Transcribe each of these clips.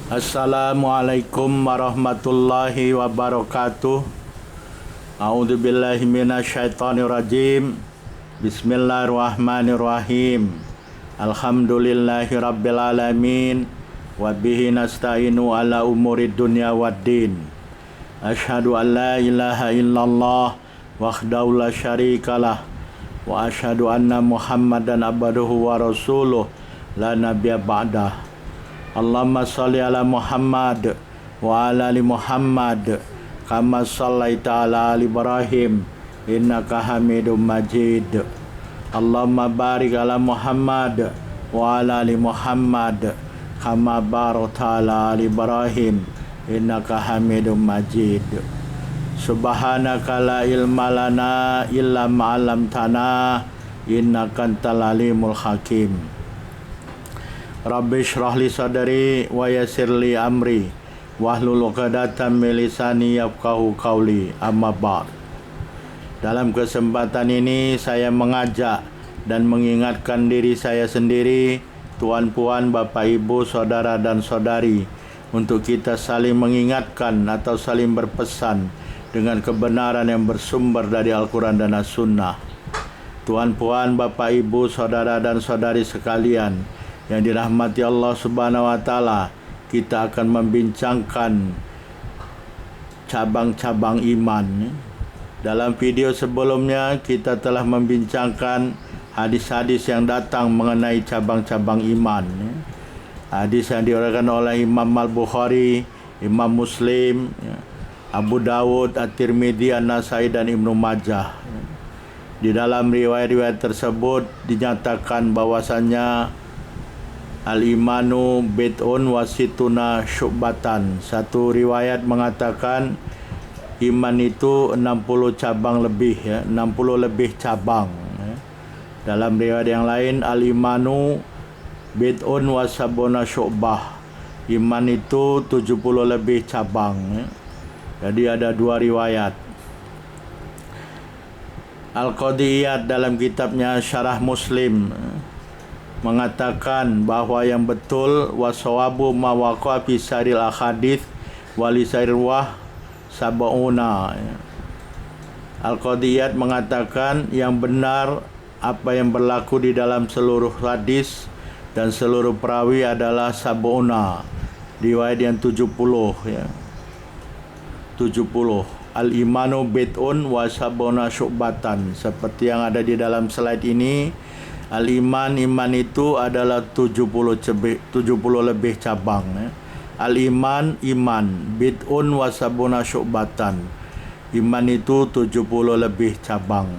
Assalamualaikum warahmatullahi wabarakatuh. A'udzubillahi minasyaitonirrajim. Bismillahirrahmanirrahim. Alhamdulillahi rabbil alamin. Wa bihi nasta'inu ala umurid dunya waddin. Asyhadu an la ilaha illallah wahdahu la syarikalah wa asyhadu anna Muhammadan abduhu wa rasuluh la nabiyya ba'dah. Allahumma salli ala Muhammad wa ala ali Muhammad kama sallaita ala ali Ibrahim innaka Hamidum Majid. Allahumma barik ala Muhammad wa ala ali Muhammad kama barakta ala ali Ibrahim innaka Hamidum Majid. Subhanaka la ilma lana illa ma 'allamtana innaka antal alimul hakim. Rabbi shrah li sadri wa yassir li amri wahlul 'uqdatam min lisani yafqahu qawli. Amma ba'd. Dalam kesempatan ini saya mengajak dan mengingatkan diri saya sendiri, tuan-puan, bapak, ibu, saudara dan saudari, untuk kita saling mengingatkan atau saling berpesan dengan kebenaran yang bersumber dari Al-Quran dan As-Sunnah. Tuan-puan, bapak, ibu, saudara dan saudari sekalian yang dirahmati Allah Subhanahu wa taala, kita akan membincangkan cabang-cabang iman. Dalam video sebelumnya kita telah membincangkan hadis-hadis yang datang mengenai cabang-cabang iman. Hadis yang diriwayatkan oleh Imam Al-Bukhari, Imam Muslim, Abu Dawud, At-Tirmidzi, An-Nasai dan Ibnu Majah. Di dalam riwayat-riwayat tersebut dinyatakan bahwasannya al-imanu bid'un wa situna syu'batan. Satu riwayat mengatakan iman itu 60 cabang lebih, 60 lebih cabang. Dalam riwayat yang lain, al-imanu bid'un wa sabuna syu'bah. Iman itu 70 lebih cabang. Jadi ada dua riwayat. Al-Qadiyat dalam kitabnya Syarah Muslim mengatakan bahwa yang betul wasawabu ma waqa fi saril ahadits walisairwah sabauna. Al-Qadiyat mengatakan yang benar apa yang berlaku di dalam seluruh hadis dan seluruh perawi adalah sabauna, riwayat yang 70 ya. 70. Al-imanu bid'un wa sabuna syu'batan. Seperti yang ada di dalam slide ini, al-iman, iman itu adalah 70 lebih cabang. Al-iman, iman, bid'un wa sabuna syu'batan. Iman itu 70 lebih cabang.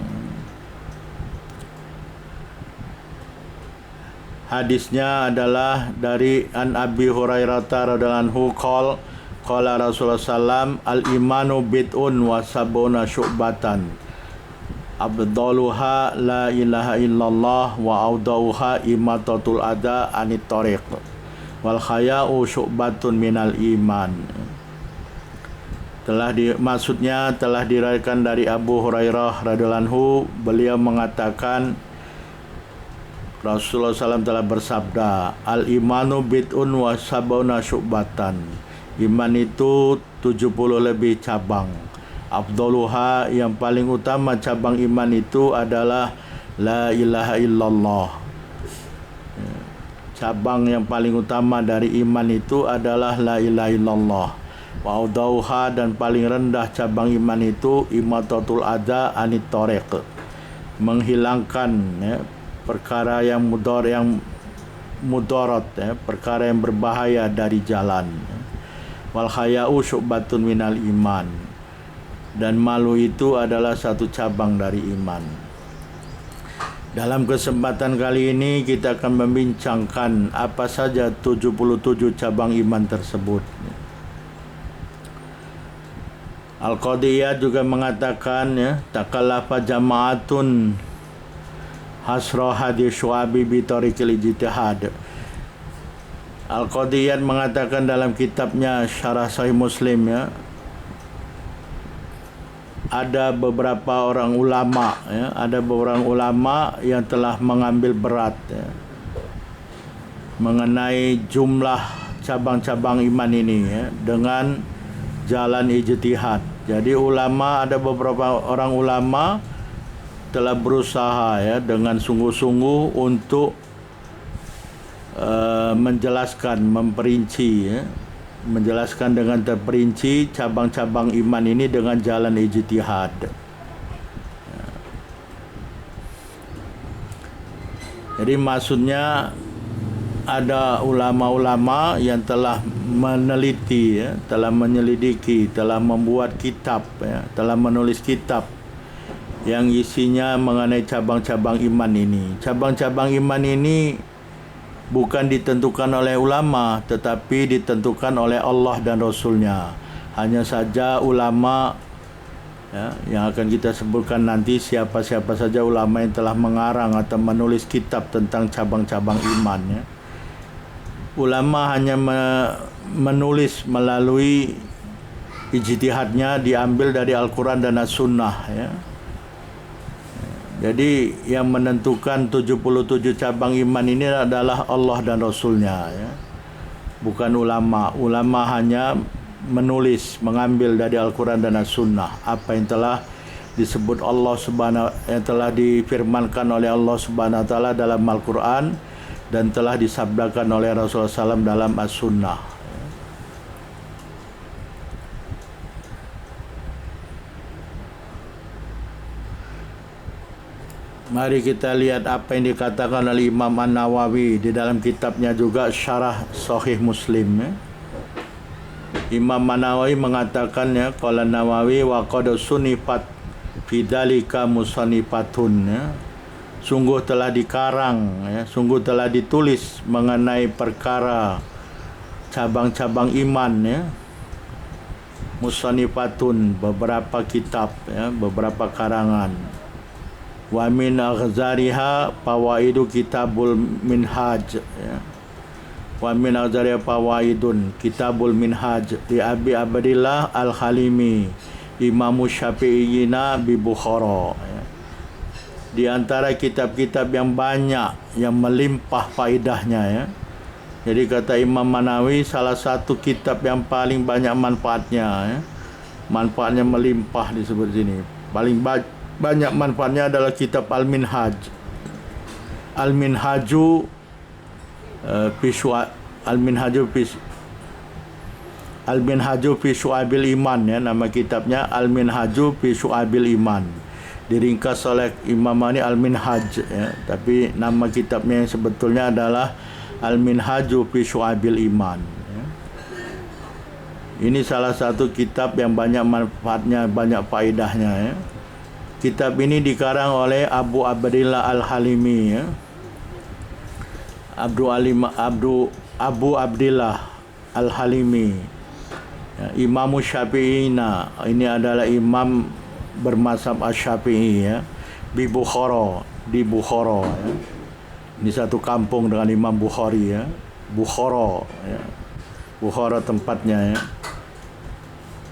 Hadisnya adalah dari An Abi Hurairah radhiyallahu anhu qala Rasulullah sallam al-imanu bid'un wa sabuna syu'batan. Abdaluha la ilaha illallah wa audauha imatatul adha anit tariq wal khaya'u syu'batun minal iman. Maksudnya telah diriwayatkan dari Abu Hurairah radhiyallahu anhu, beliau mengatakan Rasulullah SAW telah bersabda, al-imanu bid'un wa sabuna syu'batan. Iman itu 70 lebih cabang. Afdaluha, yang paling utama cabang iman itu adalah la ilaha illallah. Cabang yang paling utama dari iman itu adalah la ilaha illallah. Wa audauha, dan paling rendah cabang iman itu imatatul adha anit tariq, menghilangkan perkara yang mudarat, perkara yang berbahaya dari jalan. Wal haya'u syu'batun minal iman, dan malu itu adalah satu cabang dari iman. Dalam kesempatan kali ini kita akan membincangkan apa saja 77 cabang iman tersebut. Al-Qadiyat juga mengatakan takallafa jama'atun hasra hadis syu'abi bi tariqil ijtihad. Al-Qadiyat mengatakan dalam kitabnya Syarah Sahih Muslim ada beberapa orang ulama yang telah mengambil berat mengenai jumlah cabang-cabang iman ini ya, dengan jalan ijtihad. Jadi ada beberapa orang ulama telah berusaha ya dengan sungguh-sungguh untuk menjelaskan, memperinci ya, menjelaskan dengan terperinci cabang-cabang iman ini dengan jalan ijtihad. Jadi maksudnya ada ulama-ulama yang telah meneliti ya, telah menyelidiki, telah membuat kitab ya, telah menulis kitab yang isinya mengenai cabang-cabang iman ini. Cabang-cabang iman ini bukan ditentukan oleh ulama, tetapi ditentukan oleh Allah dan Rasul-Nya. Hanya saja ulama ya, yang akan kita sebutkan nanti, siapa-siapa saja ulama yang telah mengarang atau menulis kitab tentang cabang-cabang iman ya. Ulama hanya menulis melalui ijtihadnya, diambil dari Al-Quran dan As-Sunnah ya. Jadi yang menentukan 77 cabang iman ini adalah Allah dan Rasul-Nya ya. Bukan ulama. Ulama hanya menulis, mengambil dari Al-Quran dan As-Sunnah apa yang telah disebut Allah Subhanahu, yang telah difirmankan oleh Allah Subhanahu wa taala dalam Al-Quran dan telah disabdakan oleh Rasulullah SAW dalam As-Sunnah. Mari kita lihat apa yang dikatakan oleh Imam An-Nawawi di dalam kitabnya juga Syarah Sahih Muslim ya. Imam An-Nawawi mengatakan ya, qala Nawawi wa qad sunifat fidzalika musanifatun ya. Sungguh telah dikarang ya, sungguh telah ditulis mengenai perkara cabang-cabang iman ya. Musanifatun, beberapa kitab ya, beberapa karangan. Wa min aghzariha fawaidu kitabul minhaj ya. Wa min aghzariha fawaidun kitabul minhaj li Abi Abdillah Al-Halimi Imamu Syafi'iyina bi Bukhara ya. Di antara kitab-kitab yang banyak, yang melimpah faedahnya ya. Jadi kata Imam Manawi, salah satu kitab yang paling banyak manfaatnya ya. Manfaatnya melimpah disebut sini. Paling banyak manfaatnya adalah kitab Al-Minhaj. Al-Minhaju Al-Minhaju fi Syu'abil Iman ya, nama kitabnya Al-Minhaju fi Syu'abil Iman. Diringkas oleh Imam Mani Al-Minhaj ya, tapi nama kitabnya yang sebetulnya adalah Al-Minhaju fi Syu'abil Iman ya. Ini salah satu kitab yang banyak manfaatnya, banyak faedahnya ya. Kitab ini dikarang oleh Abu Abdillah Al-Halimi ya. Abu Abdillah Al-Halimi ya, Imamu Syafi'ina, ini adalah imam bermazhab Asy-Syafi'i ya, di Bukhara ya. Ini satu kampung dengan Imam Bukhari ya, Bukhara ya. Bukhara tempatnya ya.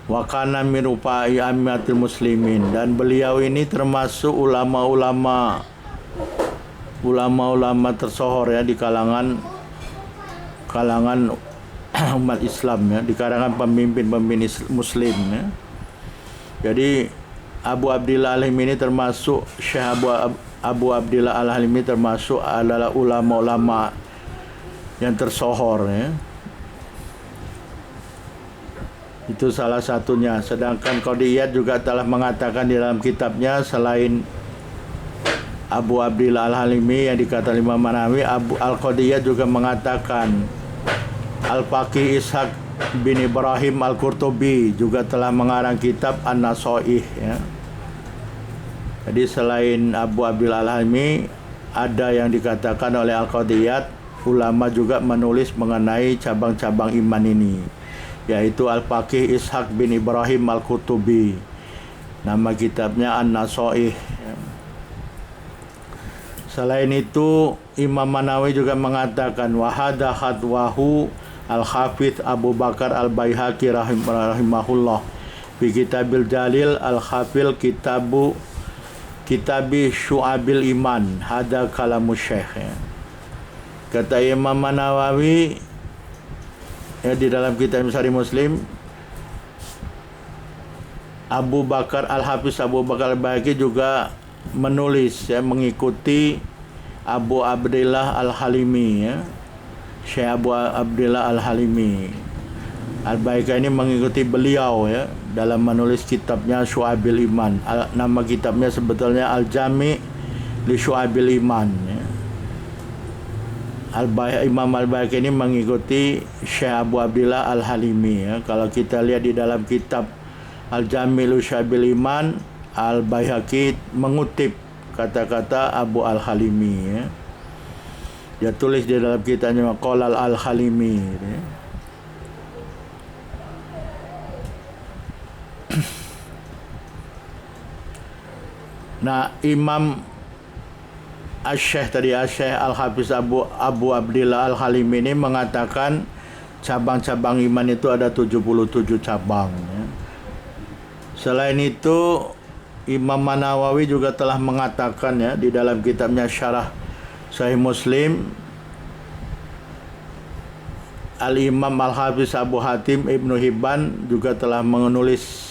Wa kana min rufa'i ammatil muslimin, dan beliau ini termasuk ulama-ulama tersohor ya di kalangan umat Islam ya, di kalangan pemimpin muslim ya. Jadi Abu Abdillah Al-Halimi ini termasuk Syekh Abu Abdillah Al-Halimi termasuk adalah ulama-ulama yang tersohor ya. Itu salah satunya. Sedangkan Qadiyat juga telah mengatakan di dalam kitabnya, selain Abu Abdillah Al-Halimi yang dikatakan Imam Manawi, Abu Al-Qadiyat juga mengatakan Al-Faqih Ishaq bin Ibrahim Al-Qurtubi juga telah mengarang kitab An-Nasaih ya. Jadi selain Abu Abdillah Al-Halimi, ada yang dikatakan oleh Al-Qadiyat, ulama juga menulis mengenai cabang-cabang iman ini, yaitu Al-Faqih Ishaq bin Ibrahim Al-Qurtubi. Nama kitabnya An-Nasaih ya. Selain itu, Imam Manawi juga mengatakan wahada khadwahu Al-Hafidh Abu Bakar Al-Baihaqi rahimahullah fi Kitabil Jalil Al-Hafil Kitabi Syu'abil Iman. Hada kalamu syekh ya. Kata Imam Nawawi, ya, di dalam kitab Sahih Muslim, Abu Bakar Al-Hafiz Abu Bakar Al-Baihaqi juga menulis ya, mengikuti Abu Abdillah Al-Halimi ya. Syekh Abu Abdillah Al-Halimi. Al-Baihaqi ini mengikuti beliau ya dalam menulis kitabnya Syu'abil Iman. Nama kitabnya sebetulnya Al-Jami' li Syu'abil Iman ya. Imam Al-Baihaqi ini mengikuti Syekh Abu Abdillah Al-Halimi ya. Kalau kita lihat di dalam kitab Al-Jami' li Syu'abil Iman, Al-Baihaqi mengutip kata-kata Abu Al-Halimi ya. Dia tulis di dalam kitabnya Qala Al-Halimi ya. Nah, Imam Asy-Syaikh tadi, Asy-Syaikh Al-Hafiz Abu Abdillah Al-Halimi ini mengatakan cabang-cabang iman itu ada 77 cabang ya. Selain itu, Imam Nawawi juga telah mengatakan ya di dalam kitabnya Syarah Sahih Muslim, Al-Imam Al-Hafiz Abu Hatim Ibnu Hibban juga telah menulis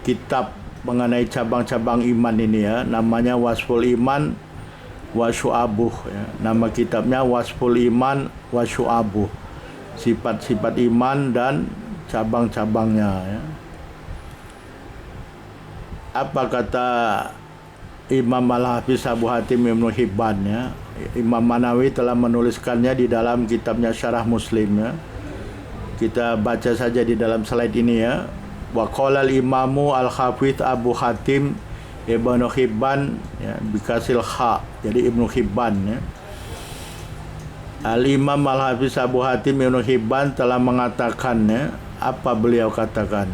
kitab mengenai cabang-cabang iman ini ya, namanya Wasful Iman wa Syu'abuh ya. Nama kitabnya Wasful Iman wa Syu'abuh, sifat-sifat iman dan cabang-cabangnya ya. Apa kata Imam Al-Hafiz Abu Hatim Ibnu Hibban ya? Imam Nawawi telah menuliskannya di dalam kitabnya Syarah Muslim ya. Kita baca saja di dalam slide ini ya. Wa qala al-Imamu Al-Hafiz Abu Hatim Ibnu Hibban ya, bikasil kha, jadi Ibnu Hibban ya. Al-Imam Al-Hafiz Abu Hatim Ibnu Hibban telah mengatakan ya, apa beliau katakan?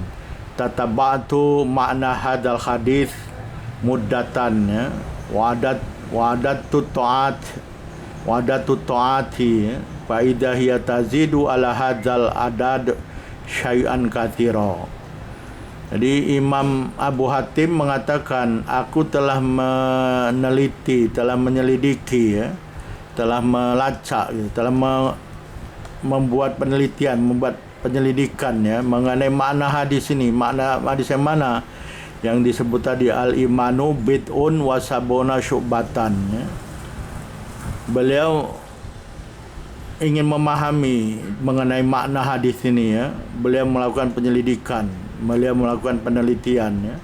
Tatabatu makna hadal hadis muddatan ya, wadat tu'ati ya, fa idza hiya tazidu ala hadzal adad syai'an katsira. Jadi Imam Abu Hatim mengatakan, aku telah meneliti, telah menyelidiki ya, telah melacak ya, telah membuat penelitian, membuat penyelidikan ya mengenai makna hadis ini. Makna hadis yang mana? Yang disebut tadi al-imanu bid'un wa sabuna syu'batan ya. Beliau ingin memahami mengenai makna hadis ini ya. Beliau melakukan penyelidikan, beliau melakukan penelitian ya.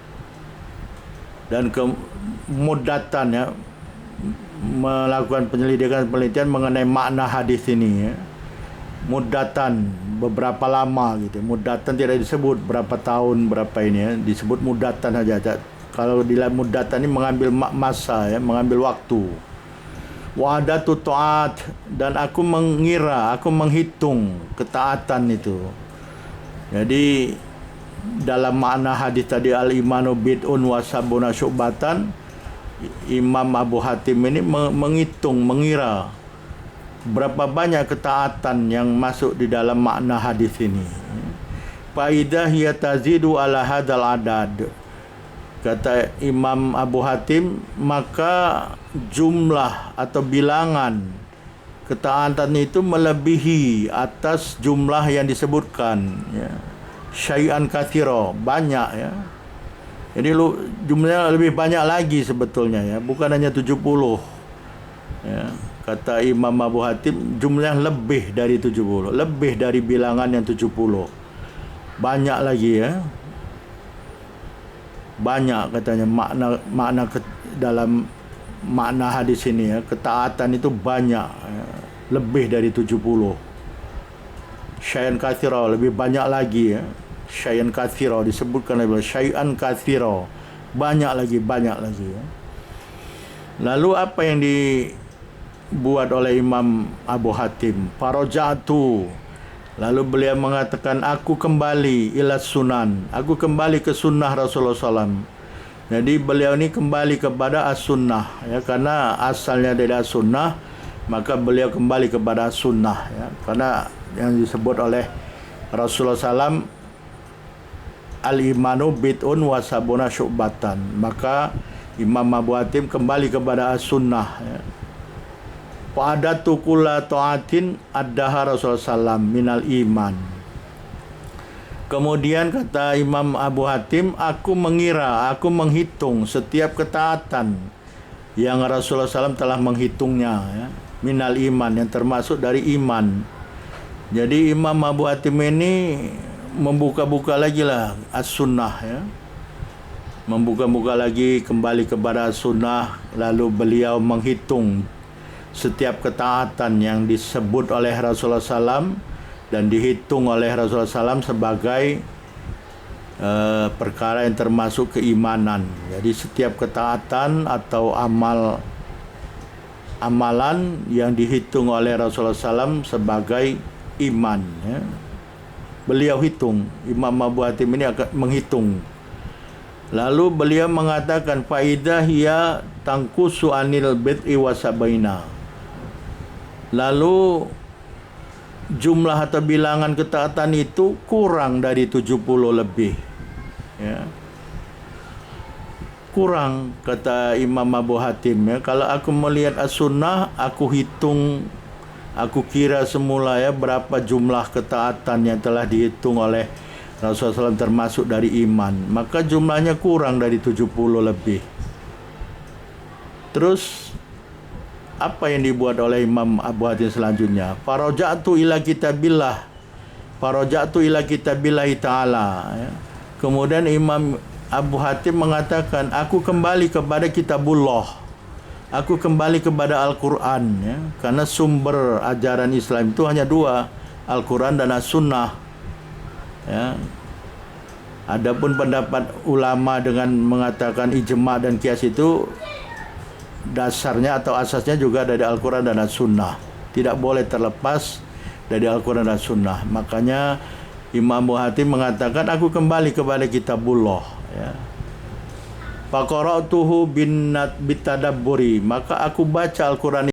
Dan kemuddatan ya, melakukan penelitian mengenai makna hadis ini ya. Muddatan, beberapa lama gitu. Muddatan tidak disebut berapa tahun, berapa ini ya, disebut muddatan saja. Kalau di dalam muddatan ini mengambil masa ya, mengambil waktu. Wa'adatu ta'at, dan aku mengira, aku menghitung ketaatan itu. Jadi dalam makna hadis tadi al-imanu bid'un wa sabuna syu'batan, Imam Abu Hatim ini menghitung, mengira berapa banyak ketaatan yang masuk di dalam makna hadis ini. Faidah hiya tazidu ala hadzal adad. Kata Imam Abu Hatim, maka jumlah atau bilangan ketaatan itu melebihi atas jumlah yang disebutkan ya. Syai'an katsira, banyak ya. Jadi jumlahnya lebih banyak lagi sebetulnya ya, bukan hanya 70 ya. Kata Imam Abu Hatim, jumlah lebih dari 70, lebih dari bilangan yang 70. Banyak lagi ya. Banyak katanya makna dalam makna hadis ini ya, ketaatan itu banyak ya, lebih dari 70. Syai'an katsira, lebih banyak lagi ya. Syai'an katsira disebutkan oleh syai'an katsira, banyak lagi ya. Lalu apa yang dibuat oleh Imam Abu Hatim? Farajatu, lalu beliau mengatakan, aku kembali ila sunan, aku kembali ke sunnah Rasulullah SAW. Jadi beliau ini kembali kepada as-sunnah ya, karena asalnya dari as-sunnah, maka beliau kembali kepada as-sunnah ya, karena yang disebut oleh Rasulullah SAW al-imanu bid'un wa sabuna syu'batan, maka Imam Abu Hatim kembali kepada as-sunnah ya. Fa'adatu kulla ta'atin addaha Rasulullah sallam minal iman. Kemudian kata Imam Abu Hatim, aku menghitung setiap ketaatan yang Rasulullah SAW telah menghitungnya, ya, minal iman, yang termasuk dari iman. Jadi Imam Abu Hatim ini membuka-buka lagi lah as-sunnah, ya. Membuka-buka lagi kembali kepada as-sunnah, lalu beliau menghitung setiap ketaatan yang disebut oleh Rasulullah SAW dan dihitung oleh Rasulullah SAW sebagai perkara yang termasuk keimanan. Jadi setiap ketaatan atau amalan yang dihitung oleh Rasulullah SAW sebagai iman, ya. Beliau hitung, Imam Abu Hatim ini akan menghitung. Lalu beliau mengatakan faidah hiya tangkusu anil bid'i wasabaina. Lalu jumlah atau bilangan ketaatan itu kurang dari 70 lebih, ya. Kurang, kata Imam Abu Hatim, ya. Kalau aku melihat as-sunnah, aku kira semula, ya, berapa jumlah ketaatan yang telah dihitung oleh Rasulullah SAW termasuk dari iman, maka jumlahnya kurang dari 70 lebih. Terus apa yang dibuat oleh Imam Abu Hatim selanjutnya? Faraja'tu ila kitabillahi ta'ala, ya. Kemudian Imam Abu Hatim mengatakan, aku kembali kepada kitabullah, aku kembali kepada Al-Quran, ya. Karena sumber ajaran Islam itu hanya dua, Al-Quran dan As-Sunnah, ya. Adapun pendapat ulama dengan mengatakan ijma' dan qiyas itu dasarnya atau asasnya juga dari Al-Quran dan As-Sunnah, tidak boleh terlepas dari Al-Quran dan As-Sunnah. Makanya Imam Abu Hatim mengatakan, aku kembali kepada kitabullah, ya. Faqara'tuhu bitadabburi, maka aku baca Al-Quran